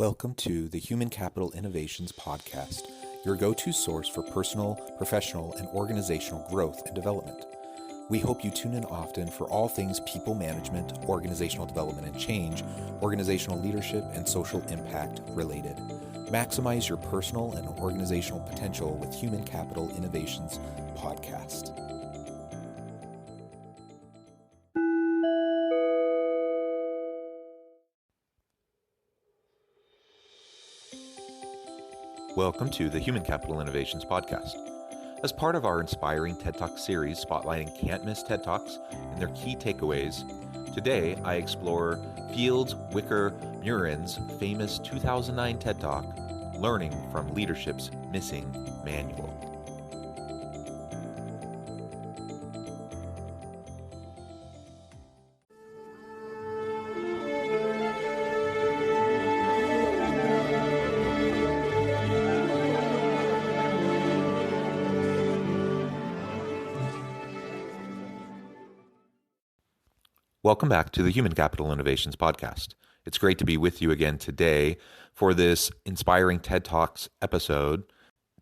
Welcome to the Human Capital Innovations Podcast, your go-to source for personal, professional, and organizational growth and development. We hope you tune in often for all things people management, organizational development and change, organizational leadership, and social impact related. Maximize your personal and organizational potential with Human Capital Innovations Podcast. Welcome to the Human Capital Innovations Podcast. As part of our inspiring TED Talk series spotlighting can't-miss TED Talks and their key takeaways, today I explore Fields Wicker-Miurin's famous 2009 TED Talk, Learning from Leadership's Missing Manual. Welcome back to the Human Capital Innovations Podcast. It's great to be with you again today for this inspiring TED Talks episode.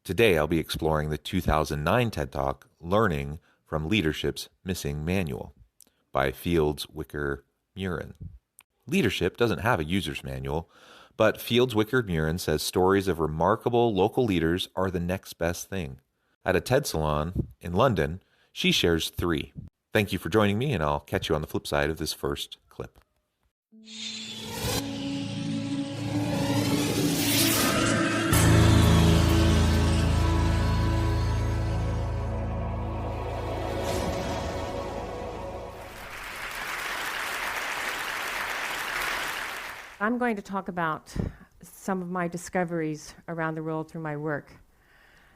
Today I'll be exploring the 2009 TED Talk, Learning from Leadership's Missing Manual by Fields Wicker-Miurin. Leadership doesn't have a user's manual, but Fields Wicker-Miurin says stories of remarkable local leaders are the next best thing. At a TED salon in London, she shares 3. Thank you for joining me, and I'll catch you on the flip side of this first clip. I'm going to talk about some of my discoveries around the world through my work.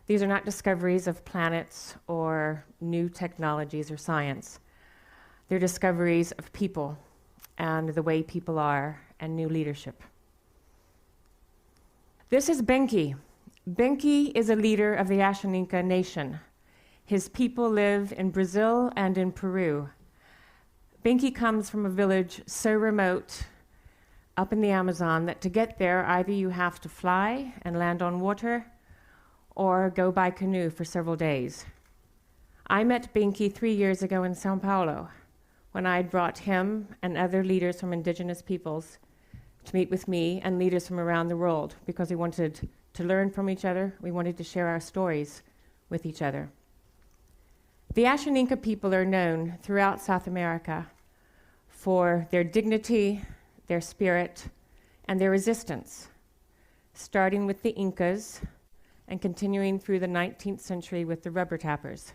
These are not discoveries of planets or new technologies or science. They're discoveries of people and the way people are and new leadership. This is Benki. Benki is a leader of the Ashaninka nation. His people live in Brazil and in Peru. Benki comes from a village so remote up in the Amazon that to get there, either you have to fly and land on water or go by canoe for several days. I met Benki 3 years ago in Sao Paulo when I had brought him and other leaders from indigenous peoples to meet with me and leaders from around the world because we wanted to learn from each other. We wanted to share our stories with each other. The Ashaninka people are known throughout South America for their dignity, their spirit, and their resistance, starting with the Incas and continuing through the 19th century with the rubber tappers.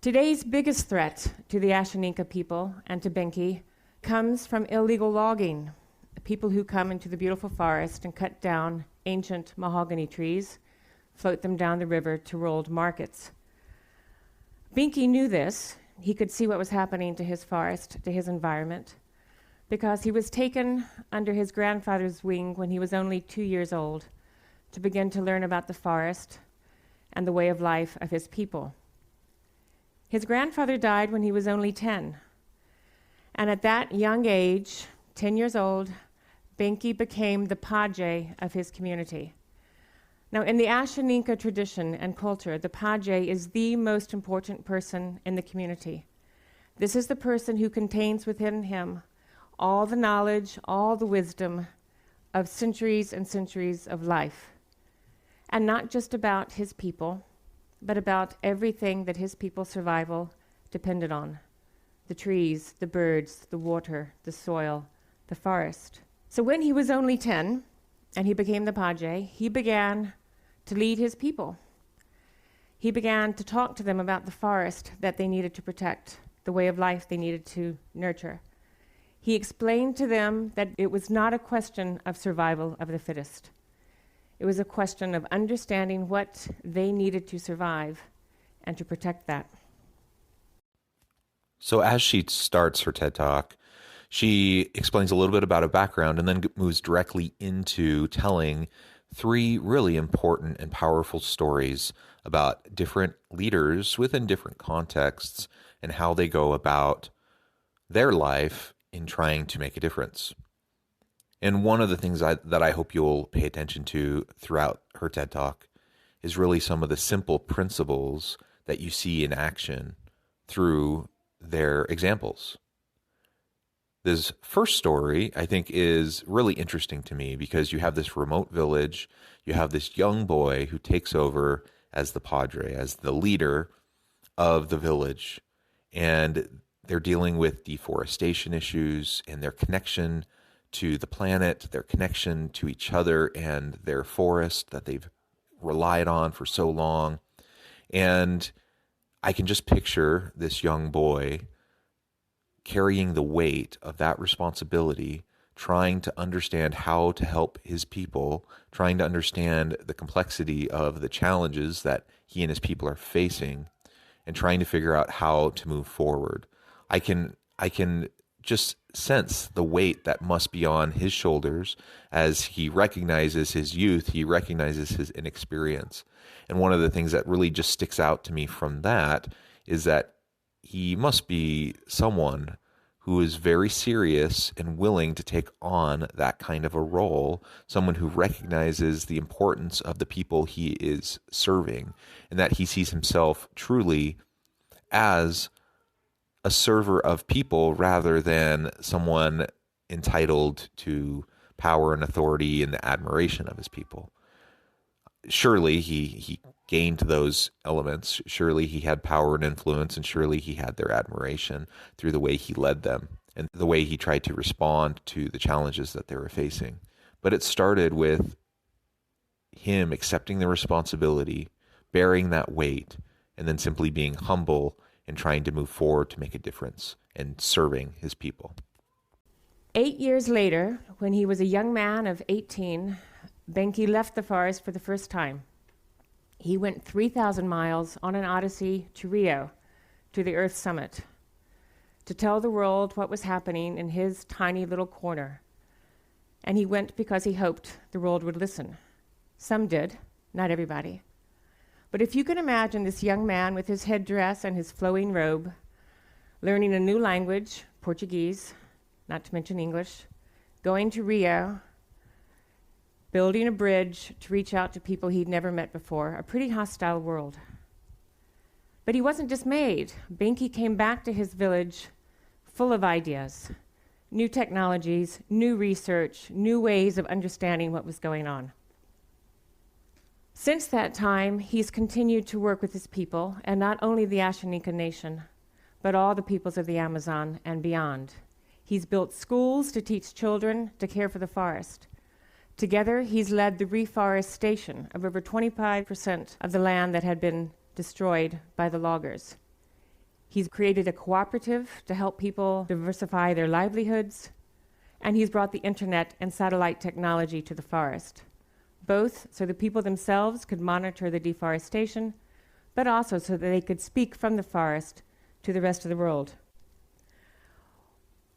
Today's biggest threat to the Ashaninka people and to Benki comes from illegal logging, people who come into the beautiful forest and cut down ancient mahogany trees, float them down the river to rolled markets. Benki knew this. He could see what was happening to his forest, to his environment, because he was taken under his grandfather's wing when he was only 2 years old to begin to learn about the forest and the way of life of his people. His grandfather died when he was only 10. And at that young age, 10 years old, Benki became the Paje of his community. Now, in the Ashaninka tradition and culture, the Paje is the most important person in the community. This is the person who contains within him all the knowledge, all the wisdom of centuries and centuries of life. And not just about his people, but about everything that his people's survival depended on. The trees, the birds, the water, the soil, the forest. So when he was only 10, and he became the Paje, he began to lead his people. He began to talk to them about the forest that they needed to protect, the way of life they needed to nurture. He explained to them that it was not a question of survival of the fittest. It was a question of understanding what they needed to survive and to protect that. So as she starts her TED Talk, she explains a little bit about her background and then moves directly into telling 3 really important and powerful stories about different leaders within different contexts and how they go about their life in trying to make a difference. And one of the things that I hope you'll pay attention to throughout her TED Talk is really some of the simple principles that you see in action through their examples. This first story, I think, is really interesting to me because you have this remote village, you have this young boy who takes over as the padre, as the leader of the village, and they're dealing with deforestation issues and their connection to the planet, their connection to each other and their forest that they've relied on for so long. And I can just picture this young boy carrying the weight of that responsibility, trying to understand how to help his people, trying to understand the complexity of the challenges that he and his people are facing, and trying to figure out how to move forward. I can just sense the weight that must be on his shoulders as he recognizes his youth, he recognizes his inexperience. And one of the things that really just sticks out to me from that is that he must be someone who is very serious and willing to take on that kind of a role, someone who recognizes the importance of the people he is serving, and that he sees himself truly as a server of people rather than someone entitled to power and authority and the admiration of his people. Surely he gained those elements. Surely he had power and influence, and surely he had their admiration through the way he led them and the way he tried to respond to the challenges that they were facing. But it started with him accepting the responsibility, bearing that weight, and then simply being humble and trying to move forward to make a difference and serving his people. 8 years later, when he was a young man of 18, Benki left the forest for the first time. He went 3,000 miles on an odyssey to Rio, to the Earth Summit, to tell the world what was happening in his tiny little corner. And he went because he hoped the world would listen. Some did, not everybody. But if you can imagine this young man with his headdress and his flowing robe, learning a new language, Portuguese, not to mention English, going to Rio, building a bridge to reach out to people he'd never met before, a pretty hostile world. But he wasn't dismayed. Benki came back to his village full of ideas, new technologies, new research, new ways of understanding what was going on. Since that time, he's continued to work with his people, and not only the Ashaninka Nation, but all the peoples of the Amazon and beyond. He's built schools to teach children to care for the forest. Together, he's led the reforestation of over 25% of the land that had been destroyed by the loggers. He's created a cooperative to help people diversify their livelihoods, and he's brought the internet and satellite technology to the forest, both so the people themselves could monitor the deforestation, but also so that they could speak from the forest to the rest of the world.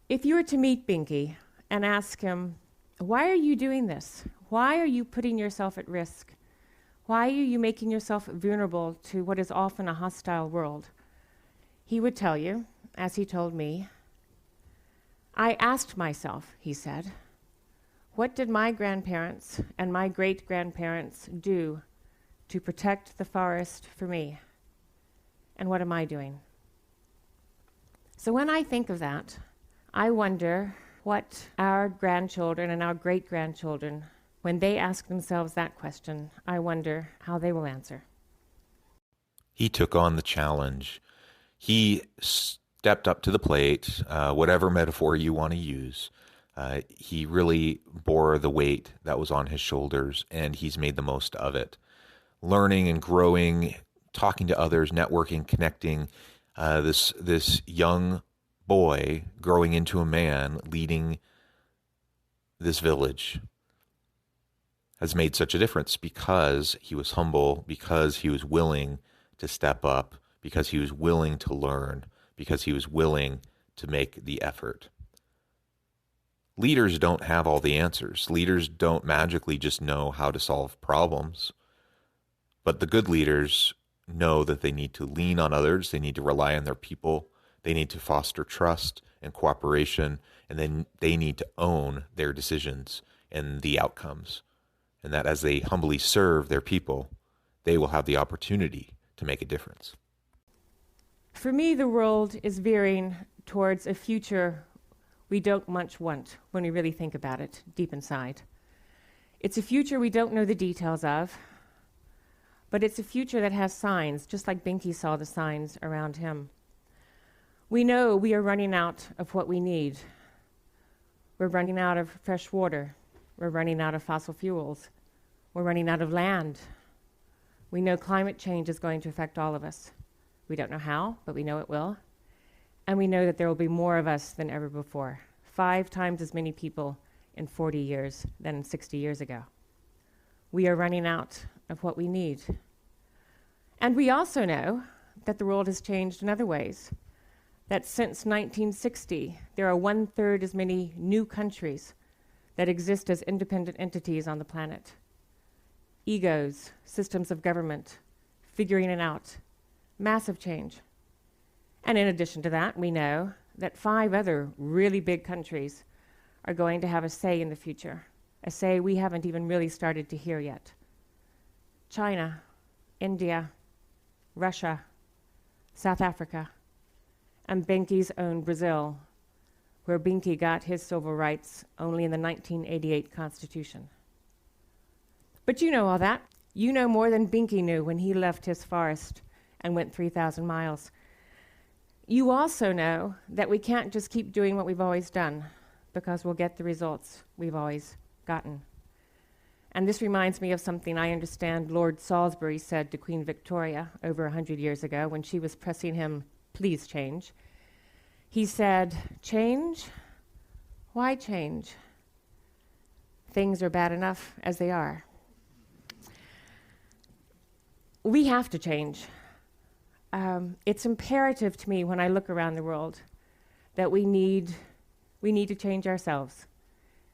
If you were to meet Benki and ask him, why are you doing this? Why are you putting yourself at risk? Why are you making yourself vulnerable to what is often a hostile world? He would tell you, as he told me, I asked myself, he said, what did my grandparents and my great-grandparents do to protect the forest for me? And what am I doing? So when I think of that, I wonder what our grandchildren and our great-grandchildren, when they ask themselves that question, I wonder how they will answer. He took on the challenge. He stepped up to the plate, whatever metaphor you want to use. He really bore the weight that was on his shoulders, and he's made the most of it. Learning and growing, talking to others, networking, connecting, this young boy growing into a man leading this village has made such a difference because he was humble, because he was willing to step up, because he was willing to learn, because he was willing to make the effort. Leaders don't have all the answers. Leaders don't magically just know how to solve problems. But the good leaders know that they need to lean on others, they need to rely on their people, they need to foster trust and cooperation, and then they need to own their decisions and the outcomes. And that as they humbly serve their people, they will have the opportunity to make a difference. For me, the world is veering towards a future we don't much want when we really think about it deep inside. It's a future we don't know the details of, but it's a future that has signs, just like Binky saw the signs around him. We know we are running out of what we need. We're running out of fresh water. We're running out of fossil fuels. We're running out of land. We know climate change is going to affect all of us. We don't know how, but we know it will. And we know that there will be more of us than ever before. 5 times as many people in 40 years than 60 years ago. We are running out of what we need. And we also know that the world has changed in other ways. That since 1960, there are 1/3 as many new countries that exist as independent entities on the planet. Egos, systems of government, figuring it out, massive change. And in addition to that, we know that 5 other really big countries are going to have a say in the future, a say we haven't even really started to hear yet. China, India, Russia, South Africa, and Binky's own Brazil, where Binky got his civil rights only in the 1988 Constitution. But you know all that. You know more than Binky knew when he left his forest and went 3,000 miles. You also know that we can't just keep doing what we've always done, because we'll get the results we've always gotten. And this reminds me of something I understand Lord Salisbury said to Queen Victoria over 100 years ago when she was pressing him, please change. He said, change? Why change? Things are bad enough as they are. We have to change. It's imperative to me when I look around the world that we need to change ourselves.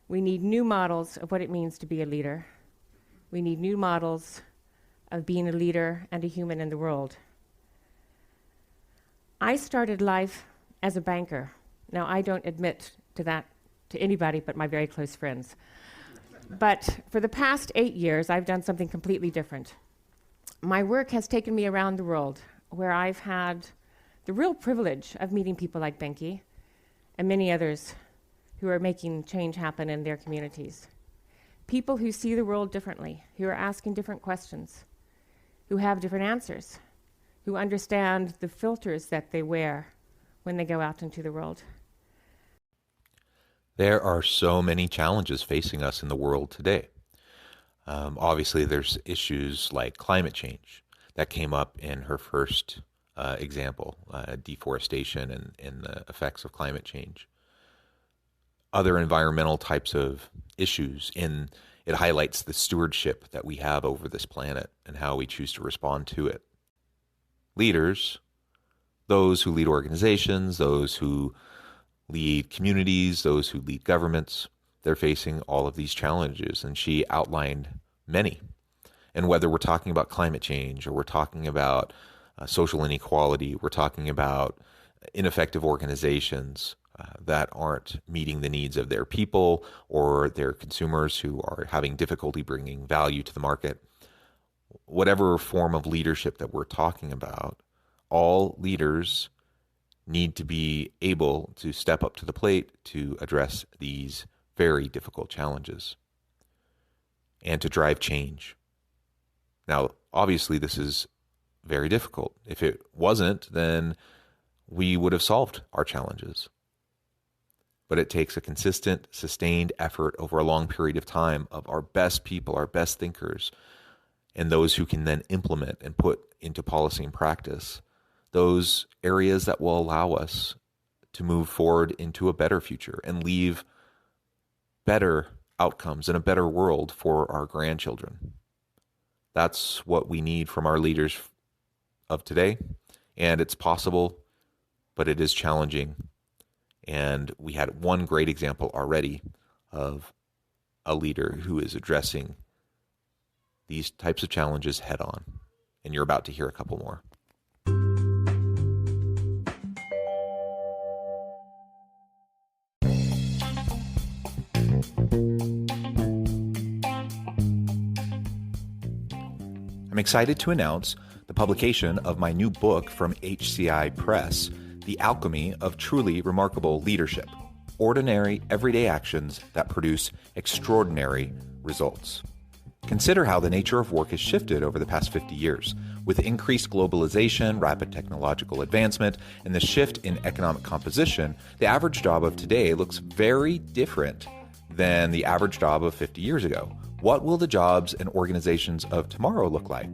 We need new models of what it means to be a leader. We need new models of being a leader and a human in the world. I started life as a banker. Now, I don't admit to that to anybody but my very close friends. But for the past 8 years, I've done something completely different. My work has taken me around the world, where I've had the real privilege of meeting people like Binky and many others who are making change happen in their communities. People who see the world differently, who are asking different questions, who have different answers, who understand the filters that they wear when they go out into the world. There are so many challenges facing us in the world today. Obviously, there's issues like climate change that came up in her first example, deforestation and the effects of climate change. Other environmental types of issues, and it highlights the stewardship that we have over this planet and how we choose to respond to it. Leaders, those who lead organizations, those who lead communities, those who lead governments, they're facing all of these challenges, and she outlined many. And whether we're talking about climate change or we're talking about social inequality, we're talking about ineffective organizations that aren't meeting the needs of their people or their consumers who are having difficulty bringing value to the market, whatever form of leadership that we're talking about, all leaders need to be able to step up to the plate to address these very difficult challenges and to drive change. Now, obviously, this is very difficult. If it wasn't, then we would have solved our challenges. But it takes a consistent, sustained effort over a long period of time of our best people, our best thinkers, and those who can then implement and put into policy and practice those areas that will allow us to move forward into a better future and leave better outcomes and a better world for our grandchildren. That's what we need from our leaders of today, and it's possible, but it is challenging. And we had one great example already of a leader who is addressing these types of challenges head on, and you're about to hear a couple more. excited to announce the publication of my new book from HCI Press, The Alchemy of Truly Remarkable Leadership: Ordinary, Everyday Actions that Produce Extraordinary Results. Consider how the nature of work has shifted over the past 50 years. With increased globalization, rapid technological advancement, and the shift in economic composition, the average job of today looks very different than the average job of 50 years ago. What will the jobs and organizations of tomorrow look like?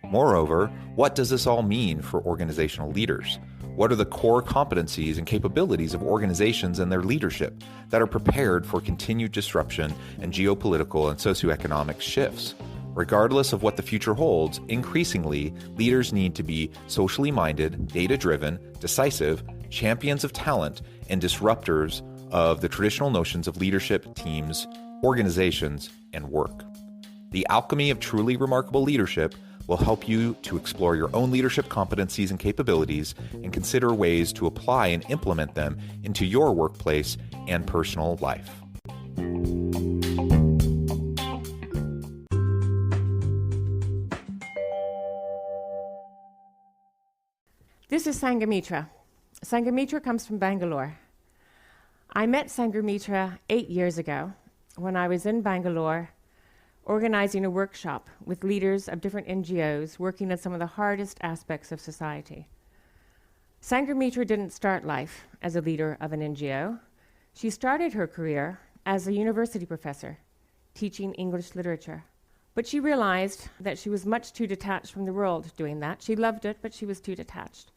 Moreover, what does this all mean for organizational leaders? What are the core competencies and capabilities of organizations and their leadership that are prepared for continued disruption and geopolitical and socioeconomic shifts? Regardless of what the future holds, increasingly, leaders need to be socially minded, data-driven, decisive, champions of talent, and disruptors of the traditional notions of leadership, teams, organizations, and work. The Alchemy of Truly Remarkable Leadership will help you to explore your own leadership competencies and capabilities and consider ways to apply and implement them into your workplace and personal life. This is Sanghamitra. Sanghamitra comes from Bangalore. I met Sanghamitra 8 years ago when I was in Bangalore organizing a workshop with leaders of different NGOs working on some of the hardest aspects of society. Sanghamitra didn't start life as a leader of an NGO. She started her career as a university professor, teaching English literature. But she realized that she was much too detached from the world doing that. She loved it, but she was too detached.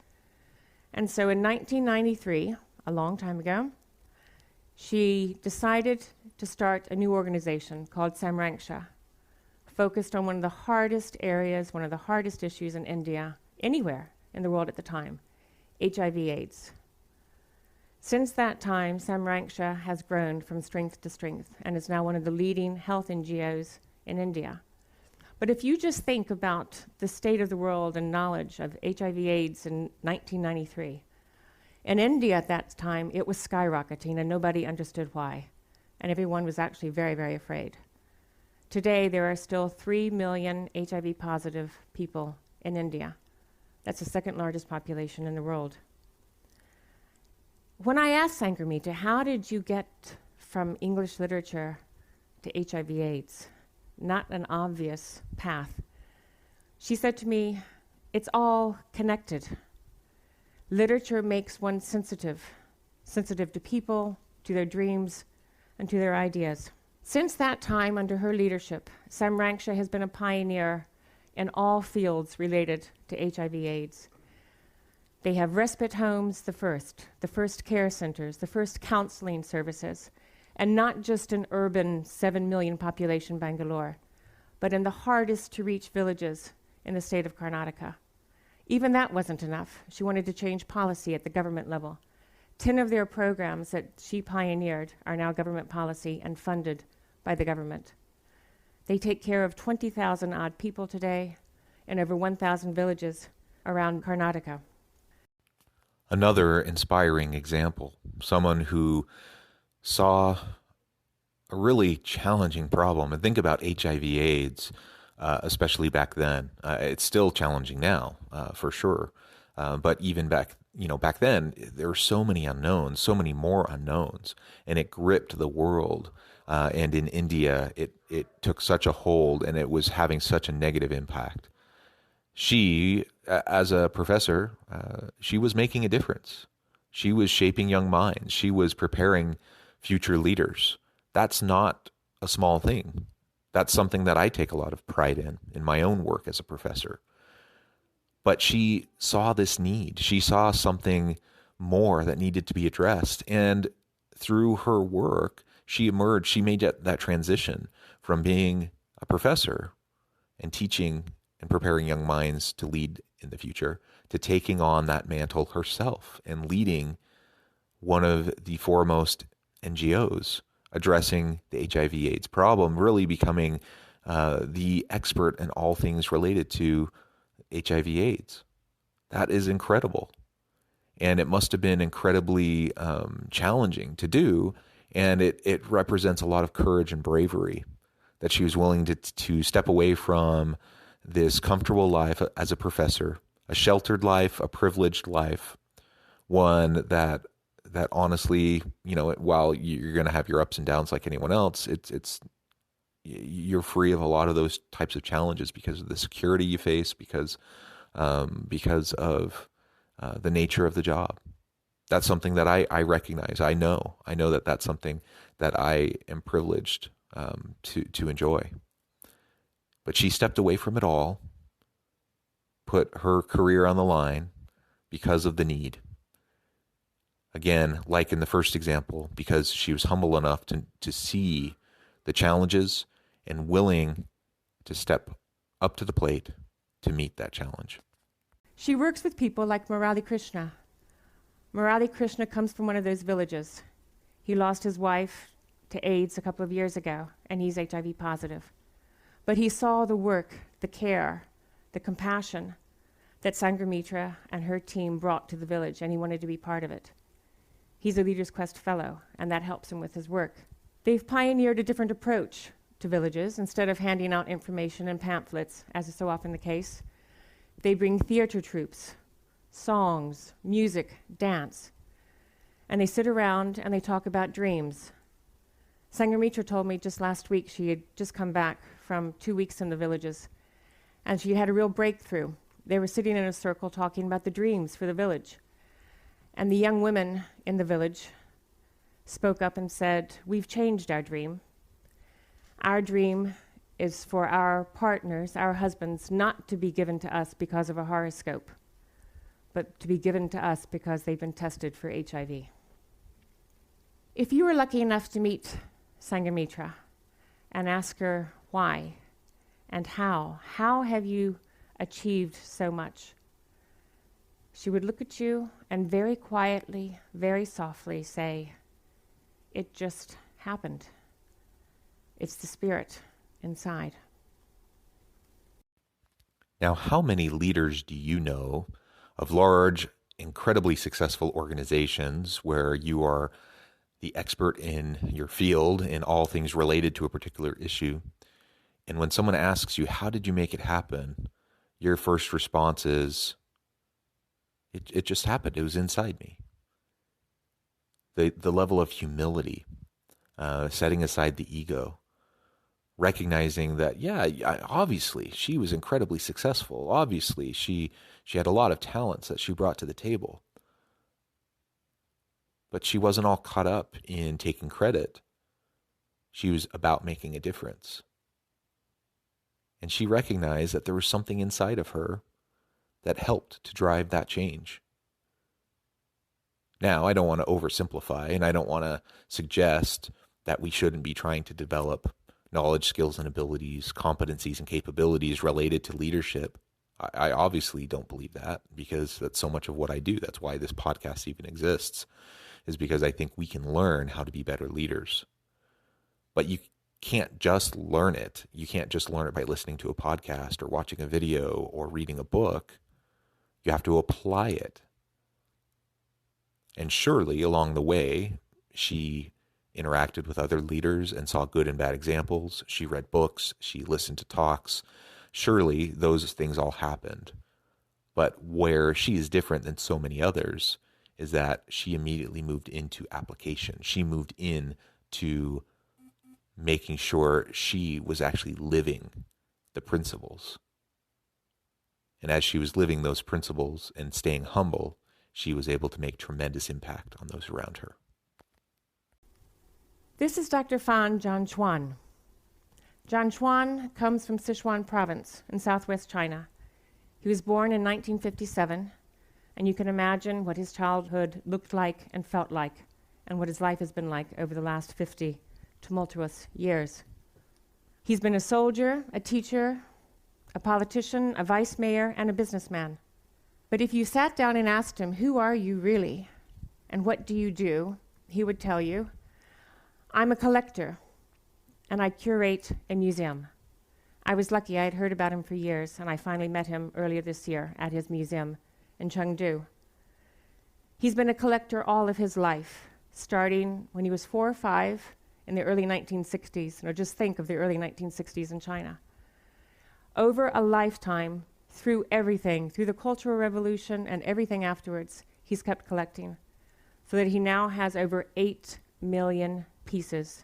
And so in 1993, a long time ago, she decided to start a new organization called Samrangsha, focused on one of the hardest areas, one of the hardest issues in India, anywhere in the world at the time, HIV/AIDS. Since that time, Samrangsha has grown from strength to strength and is now one of the leading health NGOs in India. But if you just think about the state of the world and knowledge of HIV/AIDS in 1993, in India at that time, it was skyrocketing and nobody understood why. And everyone was actually very, very afraid. Today, there are still 3 million HIV positive people in India. That's the second largest population in the world. When I asked Sanghamitra, how did you get from English literature to HIV/AIDS? Not an obvious path. She said to me, it's all connected. Literature makes one sensitive to people, to their dreams, and to their ideas. Since that time, under her leadership, Samrangsha has been a pioneer in all fields related to HIV/AIDS. They have respite homes, the first care centers, the first counseling services, and not just in urban 7 million population Bangalore, but in the hardest to reach villages in the state of Karnataka. Even that wasn't enough. She wanted to change policy at the government level. 10 of their programs that she pioneered are now government policy and funded by the government. They take care of 20,000 odd people today in over 1,000 villages around Karnataka. Another inspiring example, someone who saw a really challenging problem. And think about HIV/AIDS, especially back then. It's still challenging now, for sure. But even back then, there were so many unknowns, so many more unknowns, and it gripped the world. And in India, it took such a hold, and it was having such a negative impact. She, as a professor, she was making a difference. She was shaping young minds. She was preparing future leaders. That's not a small thing. That's something that I take a lot of pride in my own work as a professor. But she saw this need. She saw something more that needed to be addressed. And through her work, she emerged, she made that transition from being a professor and teaching and preparing young minds to lead in the future to taking on that mantle herself and leading one of the foremost NGOs addressing the HIV/AIDS problem, really becoming the expert in all things related to HIV/AIDS. That is incredible. And it must have been incredibly challenging to do. And it represents a lot of courage and bravery that she was willing to step away from this comfortable life as a professor, a sheltered life, a privileged life, one that honestly, while you're going to have your ups and downs like anyone else, you're free of a lot of those types of challenges because of the security you face, because of the nature of the job. That's something that I recognize. I know that that's something that I am privileged to enjoy. But she stepped away from it all, put her career on the line because of the need. Again, like in the first example, because she was humble enough to see the challenges and willing to step up to the plate to meet that challenge. She works with people like Murali Krishna. Murali Krishna comes from one of those villages. He lost his wife to AIDS a couple of years ago, and he's HIV positive. But he saw the work, the care, the compassion that Sanghamitra and her team brought to the village, and he wanted to be part of it. He's a Leaders Quest Fellow, and that helps him with his work. They've pioneered a different approach to villages. Instead of handing out information and pamphlets, as is so often the case, they bring theater troupes, songs, music, dance, and they sit around and they talk about dreams. Sanghamitra told me just last week she had just come back from 2 weeks in the villages, and she had a real breakthrough. They were sitting in a circle talking about the dreams for the village. And the young women in the village spoke up and said, "We've changed our dream. Our dream is for our partners, our husbands, not to be given to us because of a horoscope, but to be given to us because they've been tested for HIV." If you were lucky enough to meet Sanghamitra and ask her why and how have you achieved so much, she would look at you and very quietly, very softly say, "It just happened. It's the spirit inside." Now, how many leaders do you know of large, incredibly successful organizations where you are the expert in your field in all things related to a particular issue? And when someone asks you, "How did you make it happen?" your first response is, it just happened. It was inside me. The level of humility, setting aside the ego, recognizing that, obviously she was incredibly successful. Obviously she had a lot of talents that she brought to the table. But she wasn't all caught up in taking credit. She was about making a difference. And she recognized that there was something inside of her that helped to drive that change. Now, I don't want to oversimplify, and I don't want to suggest that we shouldn't be trying to develop knowledge, skills, and abilities, competencies, and capabilities related to leadership. I obviously don't believe that, because that's so much of what I do. That's why this podcast even exists, is because I think we can learn how to be better leaders. But you can't just learn it. You can't just learn it by listening to a podcast or watching a video or reading a book. You have to apply it. And surely along the way, she interacted with other leaders and saw good and bad examples. She read books. She listened to talks. Surely those things all happened. But where she is different than so many others is that she immediately moved into application. She moved into making sure she was actually living the principles. And as she was living those principles and staying humble, she was able to make tremendous impact on those around her. This is Dr. Fan Jianchuan. Jianchuan comes from Sichuan province in southwest China. He was born in 1957, and you can imagine what his childhood looked like and felt like, and what his life has been like over the last 50 tumultuous years. He's been a soldier, a teacher, a politician, a vice mayor, and a businessman. But if you sat down and asked him, "Who are you really, and what do you do?" he would tell you, "I'm a collector, and I curate a museum." I was lucky. I had heard about him for years, and I finally met him earlier this year at his museum in Chengdu. He's been a collector all of his life, starting when he was 4 or 5 in the early 1960s. Just think of the early 1960s in China. Over a lifetime, through everything, through the Cultural Revolution and everything afterwards, he's kept collecting, so that he now has over 8 million pieces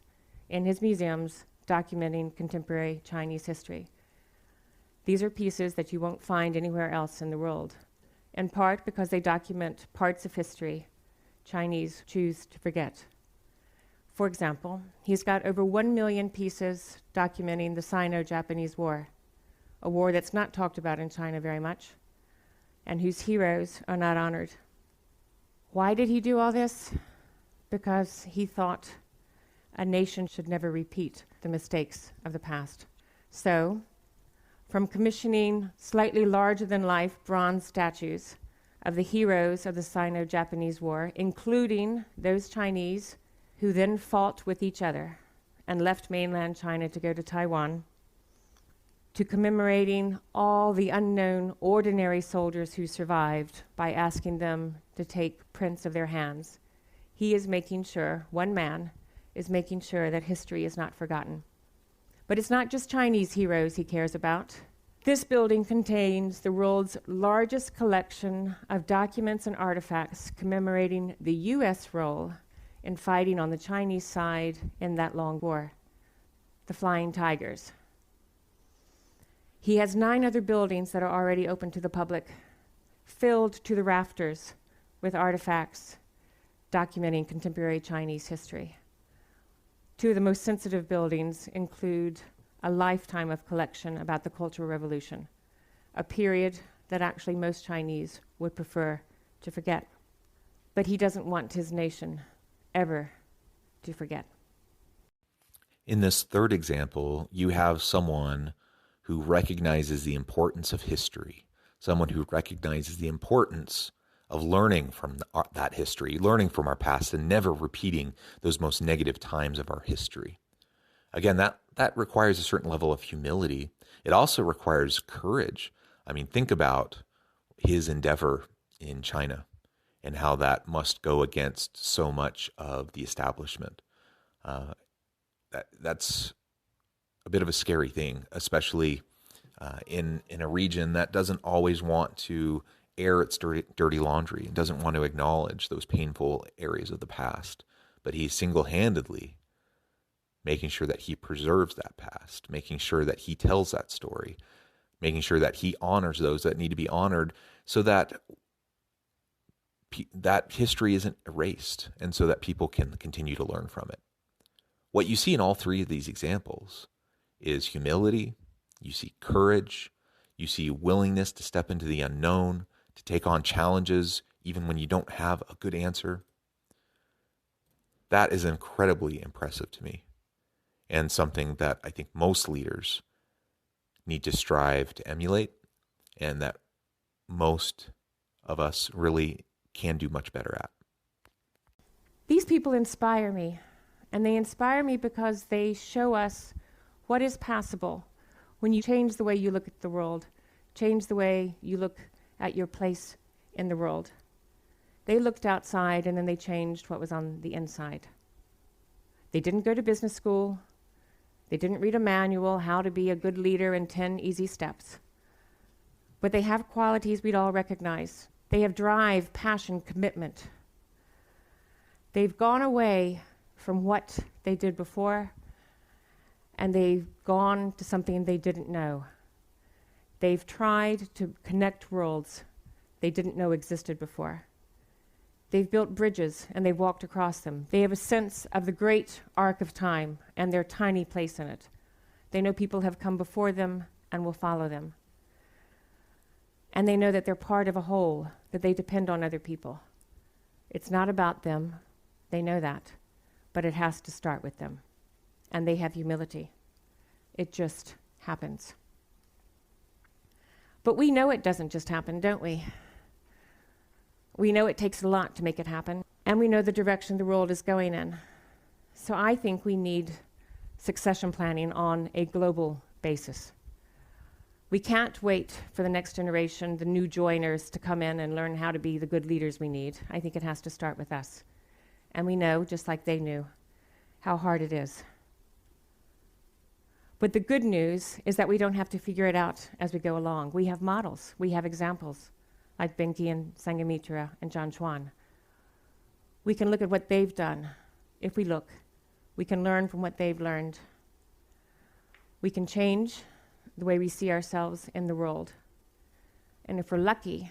in his museums documenting contemporary Chinese history. These are pieces that you won't find anywhere else in the world, in part because they document parts of history Chinese choose to forget. For example, he's got over 1 million pieces documenting the Sino-Japanese War, a war that's not talked about in China very much, and whose heroes are not honored. Why did he do all this? Because he thought a nation should never repeat the mistakes of the past. So, from commissioning slightly larger-than-life bronze statues of the heroes of the Sino-Japanese War, including those Chinese who then fought with each other and left mainland China to go to Taiwan, to commemorating all the unknown ordinary soldiers who survived by asking them to take prints of their hands, he is making sure, one man is making sure that history is not forgotten. But it's not just Chinese heroes he cares about. This building contains the world's largest collection of documents and artifacts commemorating the U.S. role in fighting on the Chinese side in that long war, the Flying Tigers. He has 9 other buildings that are already open to the public, filled to the rafters with artifacts documenting contemporary Chinese history. 2 of the most sensitive buildings include a lifetime of collection about the Cultural Revolution, a period that actually most Chinese would prefer to forget. But he doesn't want his nation ever to forget. In this third example, you have someone who recognizes the importance of history, someone who recognizes the importance of learning from that history, learning from our past, and never repeating those most negative times of our history. Again, that requires a certain level of humility. It also requires courage. I mean, think about his endeavor in China and how that must go against so much of the establishment. That's a bit of a scary thing, especially in a region that doesn't always want to air its dirty laundry, and doesn't want to acknowledge those painful areas of the past. But he's single-handedly making sure that he preserves that past, making sure that he tells that story, making sure that he honors those that need to be honored, so that that history isn't erased, and so that people can continue to learn from it. What you see in all 3 of these examples is humility, you see courage, you see willingness to step into the unknown, to take on challenges even when you don't have a good answer. That is incredibly impressive to me, and something that I think most leaders need to strive to emulate, and that most of us really can do much better at. These people inspire me, and they inspire me because they show us what is possible when you change the way you look at the world, change the way you look at your place in the world. They looked outside and then they changed what was on the inside. They didn't go to business school. They didn't read a manual, how to be a good leader in 10 easy steps. But they have qualities we'd all recognize. They have drive, passion, commitment. They've gone away from what they did before, and they've gone to something they didn't know. They've tried to connect worlds they didn't know existed before. They've built bridges and they've walked across them. They have a sense of the great arc of time and their tiny place in it. They know people have come before them and will follow them. And they know that they're part of a whole, that they depend on other people. It's not about them, they know that, but it has to start with them. And they have humility. It just happens. But we know it doesn't just happen, don't we? We know it takes a lot to make it happen, and we know the direction the world is going in. So I think we need succession planning on a global basis. We can't wait for the next generation, the new joiners, to come in and learn how to be the good leaders we need. I think it has to start with us. And we know, just like they knew, how hard it is. But the good news is that we don't have to figure it out as we go along. We have models. We have examples, like Benki and Sanghamitra and John Chuan. We can look at what they've done. If we look, we can learn from what they've learned. We can change the way we see ourselves in the world. And if we're lucky,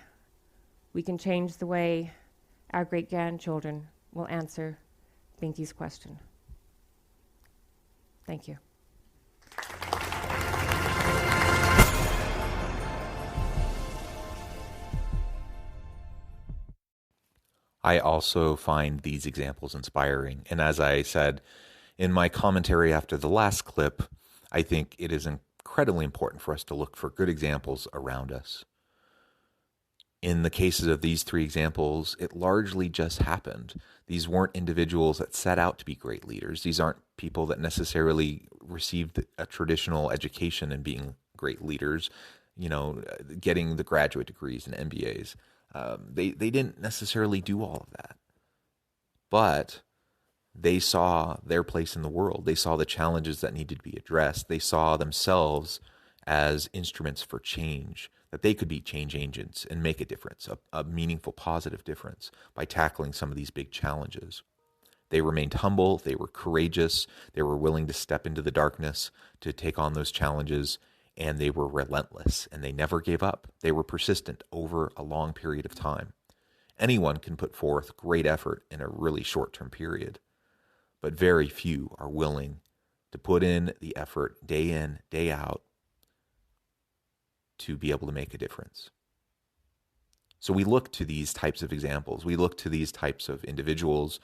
we can change the way our great-grandchildren will answer Benki's question. Thank you. I also find these examples inspiring. And as I said in my commentary after the last clip, I think it is incredibly important for us to look for good examples around us. In the cases of these three examples, it largely just happened. These weren't individuals that set out to be great leaders. These aren't people that necessarily received a traditional education in being great leaders, getting the graduate degrees and MBAs. They didn't necessarily do all of that. But they saw their place in the world. They saw the challenges that needed to be addressed. They saw themselves as instruments for change, that they could be change agents and make a difference, a meaningful, positive difference by tackling some of these big challenges. They remained humble, they were courageous, they were willing to step into the darkness to take on those challenges, and they were relentless, and they never gave up. They were persistent over a long period of time. Anyone can put forth great effort in a really short-term period, but very few are willing to put in the effort day in, day out to be able to make a difference. So we look to these types of examples. We look to these types of individuals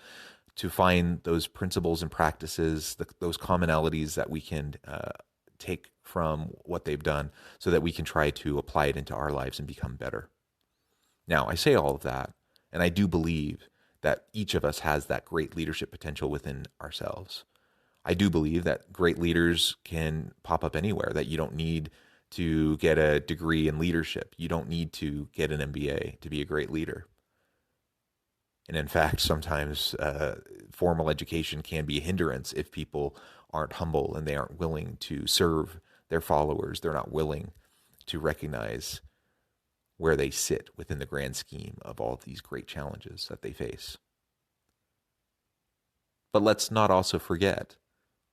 to find those principles and practices, those commonalities that we can take from what they've done so that we can try to apply it into our lives and become better. Now, I say all of that, and I do believe that each of us has that great leadership potential within ourselves. I do believe that great leaders can pop up anywhere, that you don't need to get a degree in leadership. You don't need to get an MBA to be a great leader. And in fact, sometimes formal education can be a hindrance if people aren't humble and they aren't willing to serve their followers. They're not willing to recognize where they sit within the grand scheme of all of these great challenges that they face. But let's not also forget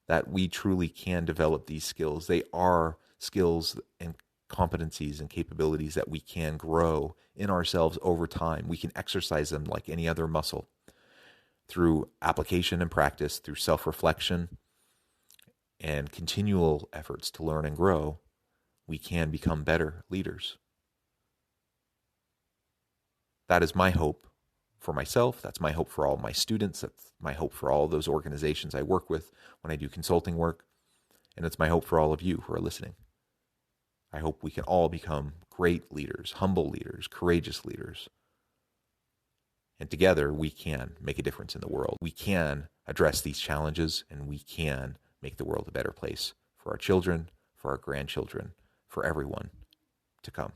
that we truly can develop these skills. They are skills and competencies and capabilities that we can grow in ourselves over time. We can exercise them like any other muscle through application and practice, through self-reflection and continual efforts to learn and grow. We can become better leaders. That is my hope for myself. That's my hope for all my students. That's my hope for all those organizations I work with when I do consulting work. And it's my hope for all of you who are listening. I hope we can all become great leaders, humble leaders, courageous leaders. And together we can make a difference in the world. We can address these challenges, and we can make the world a better place for our children, for our grandchildren, for everyone to come.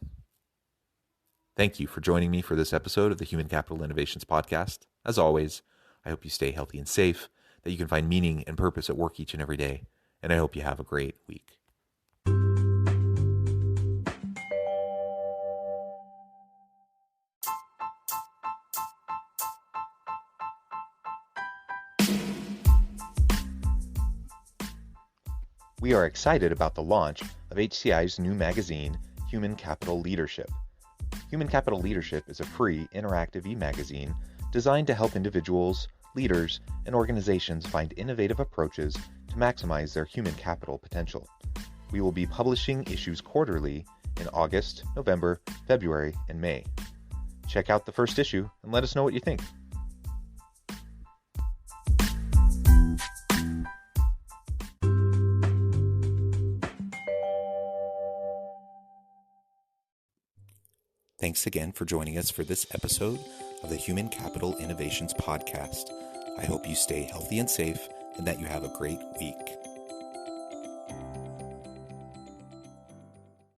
Thank you for joining me for this episode of the Human Capital Innovations Podcast. As always, I hope you stay healthy and safe, that you can find meaning and purpose at work each and every day, and I hope you have a great week. We are excited about the launch of HCI's new magazine, Human Capital Leadership. Human Capital Leadership is a free, interactive e-magazine designed to help individuals, leaders, and organizations find innovative approaches to maximize their human capital potential. We will be publishing issues quarterly in August, November, February, and May. Check out the first issue and let us know what you think. Thanks again for joining us for this episode of the Human Capital Innovations Podcast. I hope you stay healthy and safe and that you have a great week.